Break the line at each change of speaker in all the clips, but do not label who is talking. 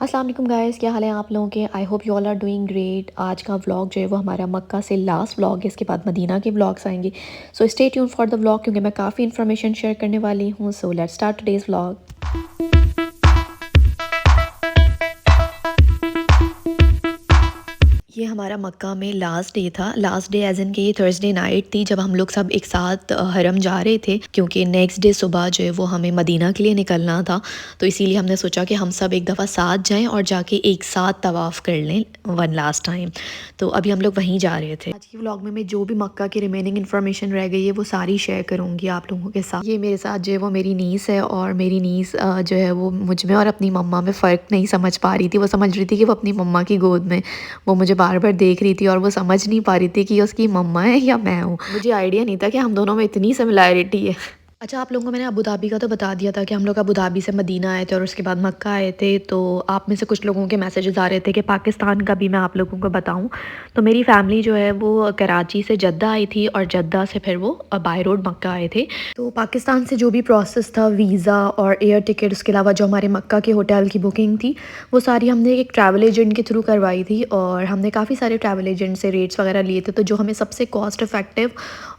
अस्सलाम वालेकुम गाइस, क्या हाल है आप लोगों के। I hope you all are doing great. आज का व्लॉग जो है वो हमारा मक्का से लास्ट व्लॉग है, इसके बाद मदीना के व्लॉग्स आएंगे। So stay tune for the vlog, क्योंकि मैं काफ़ी इन्फॉर्मेशन शेयर करने वाली हूँ। So let's start today's vlog. ये हमारा मक्का में लास्ट डे था। लास्ट डे एज इन के ये थर्सडे नाइट थी जब हम लोग सब एक साथ हरम जा रहे थे, क्योंकि नेक्स्ट डे सुबह जो है वो हमें मदीना के लिए निकलना था। तो इसीलिए हमने सोचा कि हम सब एक दफ़ा साथ जाएं और जाके एक साथ तवाफ़ कर लें वन लास्ट टाइम। तो अभी हम लोग वहीं जा रहे थे। आज की व्लॉग में मैं जो भी मक्का की रिमेनिंग इन्फॉर्मेशन रह गई है वो सारी शेयर करूँगी आप लोगों के साथ। ये मेरे साथ जो है वो मेरी नीस है, और मेरी नीस जो है वो मुझ में और अपनी मम्मा में फ़र्क नहीं समझ पा रही थी। वो समझ रही थी कि वो अपनी मम्मा की गोद में, वो मुझे बार बार देख रही थी और वो समझ नहीं पा रही थी कि ये उसकी मम्मा है या मैं हूँ। मुझे आइडिया नहीं था कि हम दोनों में इतनी सिमिलैरिटी है। अच्छा, आप लोगों को मैंने अबू धाबी का तो बता दिया था कि हम लोग अबू धाबी से मदीना आए थे और उसके बाद मक्का आए थे। तो आप में से कुछ लोगों के मैसेजेस आ रहे थे कि पाकिस्तान का भी मैं आप लोगों को बताऊं। तो मेरी फैमिली जो है वो कराची से जद्दा आई थी, और जद्दा से फिर वो बाय रोड मक्का आए थे। तो पाकिस्तान से जो भी प्रोसेस था, वीज़ा और एयर टिकट, उसके अलावा जो हमारे मक्का के होटल की बुकिंग थी, वो सारी हमने एक ट्रैवल एजेंट के थ्रू करवाई थी। और हमने काफ़ी सारे ट्रैवल एजेंट से रेट्स वगैरह लिए थे। तो जो हमें सबसे कॉस्ट इफ़ेक्टिव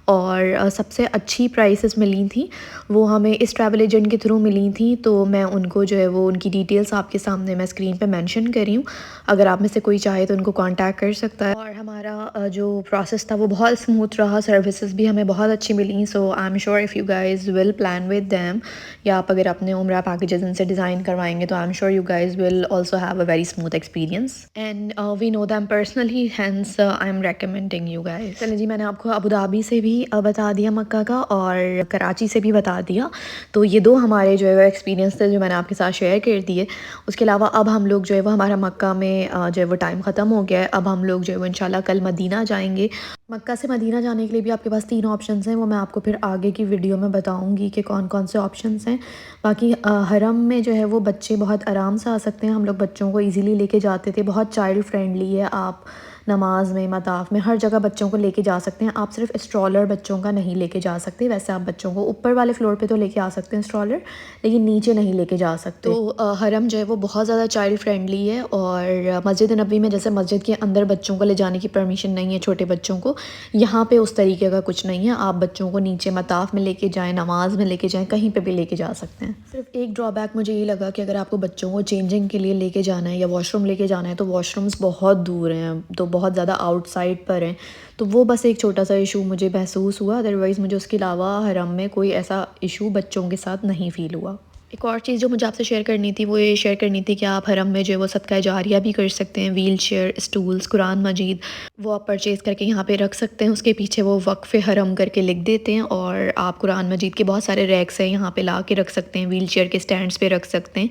और सबसे अच्छी प्राइसेस मिली थी वो हमें इस ट्रैवल एजेंट के थ्रू मिली थी। तो मैं उनको जो है वो उनकी डिटेल्स आपके सामने मैं स्क्रीन पे मेंशन कर रही हूँ। अगर आप में से कोई चाहे तो उनको कांटेक्ट कर सकता है। और हमारा जो प्रोसेस था वो बहुत स्मूथ रहा। सर्विसेज भी हमें बहुत अच्छी मिली। So I am sure if you guys will plan with them, या आप अगर अपने उम्रा पैकेजेस इनसे डिज़ाइन करवाएंगे तो I am sure you guys will also have a very smooth experience, and we know them personally, hence I am recommending you guys. चलिए जी, मैंने आपको अबू धाबी से भी बता दिया मक्का का, और कराची से भी बता दिया। तो ये दो हमारे जो है वो एक्सपीरियंस थे जो मैंने आपके साथ शेयर कर दिए। उसके अलावा अब हम लोग जो है वो हमारा मक्का में जो है वो टाइम ख़त्म हो गया है। अब हम लोग जो है वो इंशाल्लाह कल मदीना जाएंगे। मक्का से मदीना जाने के लिए भी आपके पास 3 ऑप्शंस हैं, वो मैं आपको फिर आगे की वीडियो में बताऊंगी कि कौन कौन से ऑप्शंस हैं। बाकी हरम में जो है वो बच्चे बहुत आराम से आ सकते हैं। हम लोग बच्चों को इजीली लेके जाते थे। बहुत चाइल्ड फ्रेंडली है। आप नमाज में, मताफ में, हर जगह बच्चों को लेके जा सकते हैं। आप सिर्फ स्ट्रॉलर बच्चों का नहीं लेके जा सकते। वैसे आप बच्चों को ऊपर वाले फ्लोर पे तो लेके आ सकते हैं स्ट्रॉलर, लेकिन नीचे नहीं लेके जा सकते। तो हरम जो है वो बहुत ज़्यादा चाइल्ड फ्रेंडली है। और मस्जिद नबी में जैसे मस्जिद के अंदर बच्चों को ले जाने की परमिशन नहीं है छोटे बच्चों को, यहाँ पे उस तरीके का कुछ नहीं है। आप बच्चों को नीचे मताफ में लेके जाएँ, नमाज में लेके जाएँ, कहीं पे भी लेके जा सकते हैं। सिर्फ एक ड्रॉबैक मुझे ये लगा कि अगर आपको बच्चों को चेंजिंग के लिए लेके जाना है या वॉशरूम लेके जाना है तो वॉशरूम्स बहुत दूर हैं, तो बहुत ज़्यादा आउटसाइड पर हैं। तो वो बस एक छोटा सा इशू मुझे महसूस हुआ। अदरवाइज़ मुझे उसके अलावा हरम में कोई ऐसा इशू बच्चों के साथ नहीं फ़ील हुआ। एक और चीज़ जो मुझे आपसे शेयर करनी थी वो ये शेयर करनी थी कि आप हरम में जो है वो सदका जारिया भी कर सकते हैं। व्हील चेयर, स्टूल्स, कुरान मजीद, वो आप परचेज़ करके यहाँ पे रख सकते हैं। उसके पीछे वो वक्फ़ हरम करके लिख देते हैं, और आप कुरान मजीद के बहुत सारे रैक्स हैं यहाँ पे ला के रख सकते हैं। व्हील चेयर के स्टैंड्स पे रख सकते हैं,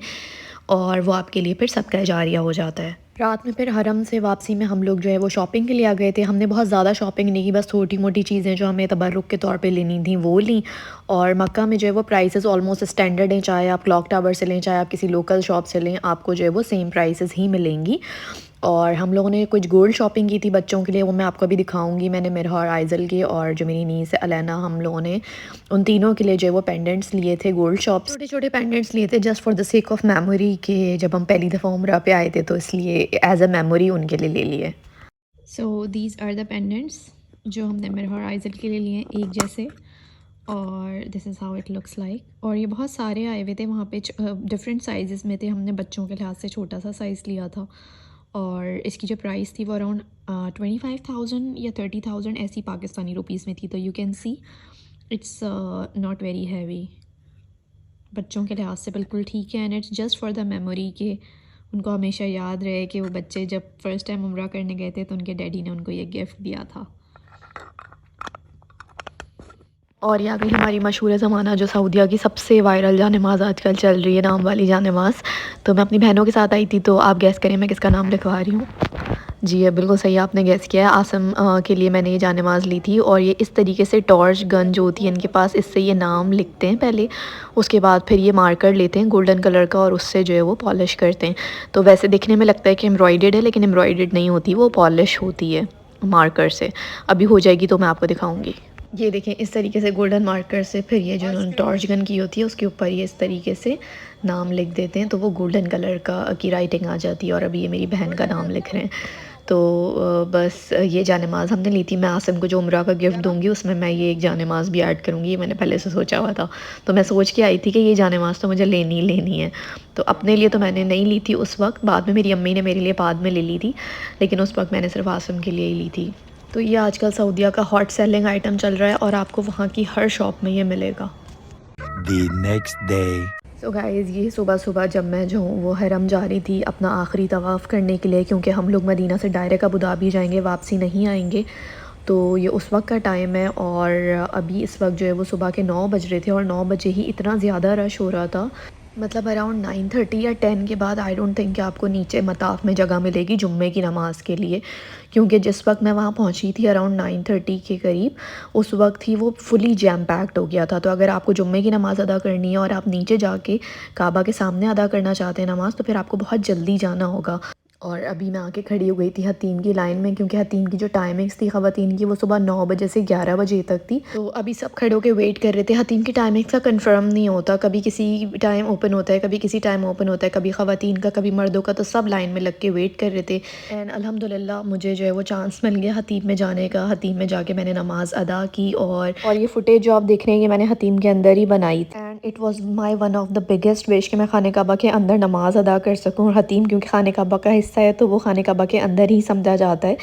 और वो आपके लिए फिर सदका जारिया हो जाता है। रात में फिर हरम से वापसी में हम लोग जो है वो शॉपिंग के लिए आ गए थे। हमने बहुत ज़्यादा शॉपिंग नहीं की, बस छोटी मोटी चीज़ें जो हमें तबर्रुक के तौर पे लेनी थी वो ली। और मक्का में जो है वो प्राइसेस ऑलमोस्ट स्टैंडर्ड हैं। चाहे आप क्लॉक टावर से लें, चाहे आप किसी लोकल शॉप से लें, आपको जो है वो सेम प्राइसेस ही मिलेंगी। और हम लोगों ने कुछ गोल्ड शॉपिंग की थी बच्चों के लिए, वो मैं आपको अभी दिखाऊंगी। मैंने मिरहा और आइज़ल के, और जो मेरी नीस है अलैना, हम लोगों ने उन तीनों के लिए जो है वो पेंडेंट्स लिए थे गोल्ड शॉप। छोटे छोटे पेंडेंट्स लिए थे just for the sake of memory, के जब हम पहली दफ़ा उम्रा पे आए थे तो इसलिए एज अ मेमोरी उनके लिए ले लिए। So these are the pendants जो हमने मिरहा और आइज़ल के लिए लिए, एक जैसे। और this is how it looks like. और ये बहुत सारे आए हुए थे वहाँ पे, डिफरेंट साइज़ में थे। हमने बच्चों के लिहाज से छोटा सा साइज़ लिया था, और इसकी जो प्राइस थी वो अराउंड 25,000 या 30,000 ऐसी पाकिस्तानी रुपीज़ में थी। तो you can see it's not very heavy. बच्चों के लिहाज से बिल्कुल ठीक है, and it's just for the memory के उनको हमेशा याद रहे कि वो बच्चे जब फ़र्स्ट टाइम उम्रा करने गए थे तो उनके डैडी ने उनको ये गिफ्ट दिया था। और ये आ गई हमारी मशहूर ज़माना जो सऊदीया की सबसे वायरल जानेमाज़ आजकल चल रही है, नाम वाली जानेमाज़। तो मैं अपनी बहनों के साथ आई थी, तो आप गैस करें मैं किसका नाम लिखवा रही हूँ। जी है, बिल्कुल सही आपने गैस किया है। आसम के लिए मैंने ये जानेमाज़ ली थी। और ये इस तरीके से टॉर्च गन जो होती है इनके पास, इससे ये नाम लिखते हैं पहले, उसके बाद फिर ये मार्कर लेते हैं गोल्डन कलर का और उससे जो है वो पॉलिश करते हैं। तो वैसे दिखने में लगता है कि एम्ब्रॉयडेड है, लेकिन एम्ब्रॉयडेड नहीं होती, वो पॉलिश होती है मार्कर से। अभी हो जाएगी तो मैं आपको दिखाऊँगी। ये देखें इस तरीके से गोल्डन मार्कर से फिर ये जो उन्होंने टॉर्च गन की होती है उसके ऊपर ये इस तरीके से नाम लिख देते हैं तो वो गोल्डन कलर का की राइटिंग आ जाती है। और अभी ये मेरी बहन का नाम लिख रहे हैं। तो बस ये जानमाज़ हमने ली थी। मैं आसिम को जो उम्रा का गिफ्ट दूंगी उसमें मैं ये एक जानमाज़ भी ऐड करूँगी। ये मैंने पहले से सोचा हुआ था। तो मैं सोच के आई थी कि ये जानमाज़ तो मुझे लेनी ही लेनी है। तो अपने लिए तो मैंने नहीं ली थी उस वक्त, बाद में मेरी अम्मी ने मेरे लिए बाद में ले ली थी, लेकिन उस वक्त मैंने सिर्फ आसिम के लिए ही ली थी। तो ये आजकल सऊदीया का हॉट सेलिंग आइटम चल रहा है और आपको वहाँ की हर शॉप में ये मिलेगा।
The next day.
So guys ये सुबह सुबह जब मैं जो हूँ वो हरम जा रही थी अपना आखिरी तवाफ़ करने के लिए, क्योंकि हम लोग मदीना से डायरेक्ट अबू धाबी जाएंगे, वापसी नहीं आएंगे। तो ये उस वक्त का टाइम है और अभी इस वक्त जो है वो सुबह के 9 बज रहे थे और 9 बजे ही इतना ज़्यादा रश हो रहा था। मतलब अराउंड 9:30 या 10 के बाद आई डोंट थिंक कि आपको नीचे मताफ़ में जगह मिलेगी जुम्मे की नमाज़ के लिए, क्योंकि जिस वक्त मैं वहाँ पहुँची थी अराउंड 9:30 के करीब, उस वक्त ही वो फुली जैम पैक्ड हो गया था। तो अगर आपको जुम्मे की नमाज़ अदा करनी है और आप नीचे जाके काबा के सामने अदा करना चाहते हैं नमाज़, तो फिर आपको बहुत जल्दी जाना होगा। और अभी मैं आके खड़ी हो गई थी हतीम की लाइन में, क्योंकि हतीम की जो टाइमिंग्स थी ख़वातीन की वो सुबह 9 बजे से 11 बजे तक थी। तो अभी सब खड़े होकर वेट कर रहे थे। हतीम की टाइमिंग्स का कंफर्म नहीं होता, कभी किसी टाइम ओपन होता है, कभी किसी टाइम ओपन होता है, कभी ख़वातीन का कभी मर्दों का। तो सब लाइन में लग के वेट कर रहे थे। एंड अल्हम्दुलिल्लाह मुझे जो है वो चांस मिल गया हतीम में जाने का। हतीम में जाके मैंने नमाज़ अदा की और ये फुटेज जो आप देख रहे हैं ये मैंने हतीम के अंदर ही बनाई थी। And it was my one of the biggest wish कि मैं खाने काबा के अंदर नमाज अदा कर सकूं। और हतीम क्योंकि खाने काबा का हिस्सा है तो वो खाने काबा के अंदर ही समझा जाता है।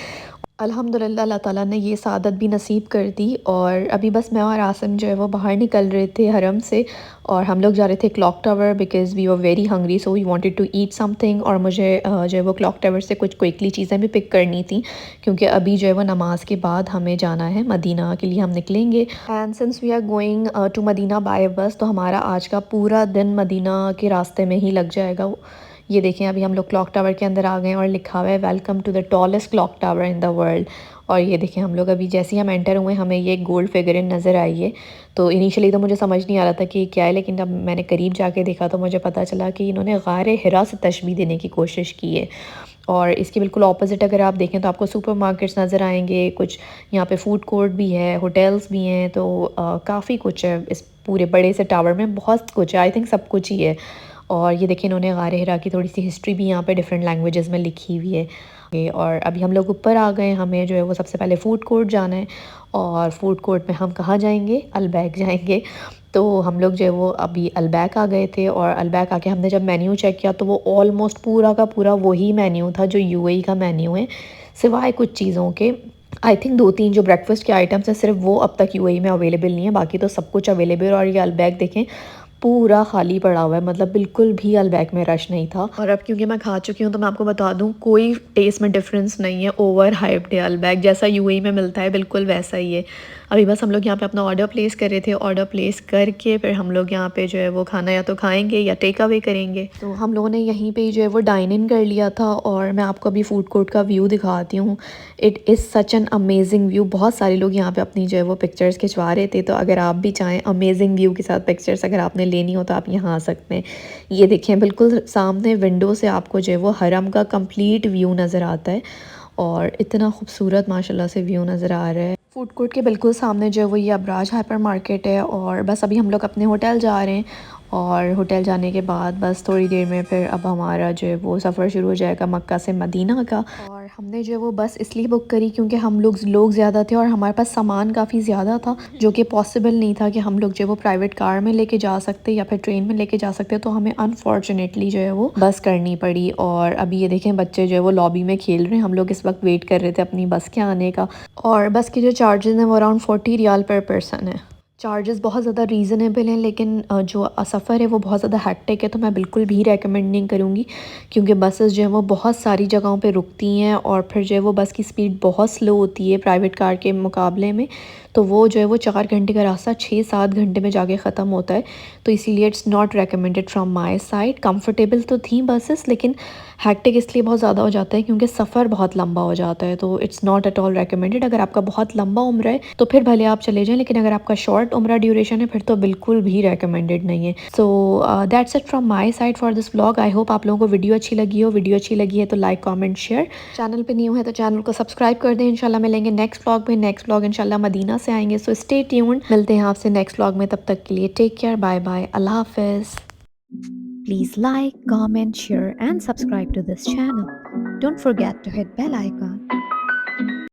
अल्हम्दुलिल्लाह अल्लाह ताला ने ये सादत भी नसीब कर दी। और अभी बस मैं और आसिम जो है वो बाहर निकल रहे थे हरम से और हम लोग जा रहे थे clock tower, because we were very hungry, so we wanted to eat something. और मुझे जो है वो क्लॉक टावर से कुछ क्विकली चीज़ें भी पिक करनी थी, क्योंकि अभी जो है वो नमाज के बाद हमें जाना है मदीना के लिए, हम निकलेंगे। And since we are going to Medina by bus, तो हमारा आज का पूरा दिन मदीना के रास्ते में ही लग जाएगा। ये देखें अभी हम लोग क्लॉक टावर के अंदर आ गए हैं और लिखा हुआ है welcome to the tallest clock tower in the world. और ये देखें हम लोग अभी जैसे ही हम एंटर हुए हमें ये गोल्ड फिगरिन नज़र आई है। तो इनिशियली तो मुझे समझ नहीं आ रहा था कि क्या है, लेकिन जब मैंने करीब जाके देखा तो मुझे पता चला कि इन्होंने गारे हिरा से तशबीह देने की कोशिश की है। और इसके बिल्कुल ऑपोजिट अगर आप देखें तो आपको सुपर मार्केट्स नज़र आएंगे, कुछ यहाँ पे फूड कोर्ट भी है, होटल्स भी हैं। तो काफ़ी कुछ है इस पूरे बड़े से टावर में, बहुत कुछ है, आई थिंक सब कुछ ही है। और ये देखिए इन्होंने गारे हिरा की थोड़ी सी हिस्ट्री भी यहाँ पे डिफरेंट लैंग्वेजेस में लिखी हुई है। और अभी हम लोग ऊपर आ गए, हमें जो है वो सबसे पहले फ़ूड कोर्ट जाना है। और फूड कोर्ट में हम कहाँ जाएंगे, अलबैक जाएंगे। तो हम लोग जो है वो अभी अलबैक आ गए थे और अलबैक आके हमने जब मेन्यू चेक किया तो वो ऑलमोस्ट पूरा का पूरा वही मेन्यू था जो यूएई का मेन्यू है, सिवाय कुछ चीज़ों के। आई थिंक 2-3 जो ब्रेकफास्ट के आइटम्स हैं सिर्फ वो अब तक यूएई में अवेलेबल नहीं है, बाकी तो सब कुछ अवेलेबल। और ये अलबैक देखें पूरा खाली पड़ा हुआ है, मतलब बिल्कुल भी अलबैक में रश नहीं था। और अब क्योंकि मैं खा चुकी हूँ तो मैं आपको बता दूँ कोई टेस्ट में डिफरेंस नहीं है। ओवर हाइप्ड है अलबैक, जैसा यूएई में मिलता है बिल्कुल वैसा ही है। अभी बस हम लोग यहाँ पे अपना ऑर्डर प्लेस कर रहे थे। ऑर्डर प्लेस करके फिर हम लोग यहाँ पे जो है वो खाना या तो खाएंगे या टेक अवे करेंगे। तो हम लोगों ने यहीं पे जो है वो डाइन इन कर लिया था। और मैं आपको अभी फूड कोर्ट का व्यू दिखाती हूँ। It is such an amazing view. बहुत सारे लोग यहाँ पे अपनी जो है वो पिक्चर्स खिंचवा रहे थे। तो अगर आप भी चाहें अमेजिंग व्यू के साथ पिक्चर्स अगर आपने लेनी हो तो आप यहाँ आ सकते हैं। ये देखें बिल्कुल सामने विंडो से आपको जो है वो हरम का कंप्लीट व्यू नज़र आता है और इतना खूबसूरत माशाल्लाह से व्यू नज़र आ रहा है। फूड कोर्ट के बिल्कुल सामने जो है वो ये अबराज हाइपर मार्केट है। और बस अभी हम लोग अपने होटल जा रहे हैं और होटल जाने के बाद बस थोड़ी देर में फिर अब हमारा जो है वो सफ़र शुरू हो जाएगा मक्का से मदीना का। और हमने जो है वो बस इसलिए बुक करी क्योंकि हम लोग ज़्यादा थे और हमारे पास सामान काफ़ी ज़्यादा था, जो कि पॉसिबल नहीं था कि हम लोग जो है वो प्राइवेट कार में लेके जा सकते या फिर ट्रेन में लेके जा सकते। तो हमें अनफॉर्चुनेटली जो है वो बस करनी पड़ी। और अभी ये देखें बच्चे जो है वो लॉबी में खेल रहे हैं, हम लोग इस वक्त वेट कर रहे थे अपनी बस के आने का। और बस के जो चार्जेस हैं वो अराउंड 40 रियाल पर पर्सन है। चार्जेस बहुत ज़्यादा रीज़नेबल हैं, लेकिन जो सफ़र है वो बहुत ज़्यादा हैक्टिक है। तो मैं बिल्कुल भी रेकमेंड नहीं करूँगी, क्योंकि बसेस जो है वो बहुत सारी जगहों पे रुकती हैं और फिर जो है वो बस की स्पीड बहुत स्लो होती है प्राइवेट कार के मुकाबले में। तो वो जो है वो 4 घंटे का रास्ता 6-7 घंटे में जाके ख़त्म होता है। तो इसीलिए it's not recommended from my side. Comfortable तो थी बसेस, लेकिन हैक्टिक इसलिए बहुत ज़्यादा हो जाता है क्योंकि सफ़र बहुत लंबा हो जाता है। तो it's not at all recommended. अगर आपका बहुत लंबा उम्र है तो फिर भले आप चले जाएं, लेकिन अगर आपका शॉर्ट शॉर्ट उम्रा ड्यूरेशन है फिर तो बिल्कुल भी रेकमेंडेड नहीं है। So that's it from my side for this vlog. I hope आप लोगों को वीडियो अच्छी लगी हो। वीडियो अच्छी लगी है तो लाइक कमेंट शेयर, चैनल पे न्यू है तो चैनल को सब्सक्राइब कर दें। इंशाल्लाह मिलेंगे नेक्स्ट व्लॉग में। नेक्स्ट व्लॉग इंशाल्लाह मदीना से आएंगे। सो स्टे ट्यून्ड, मिलते हैं आपसे नेक्स्ट व्लॉग में। तब तक के लिए टेक केयर, बाय बाय, अल्लाह हाफिज़। Please like, comment, share and subscribe to this channel. Don't forget to hit bell icon.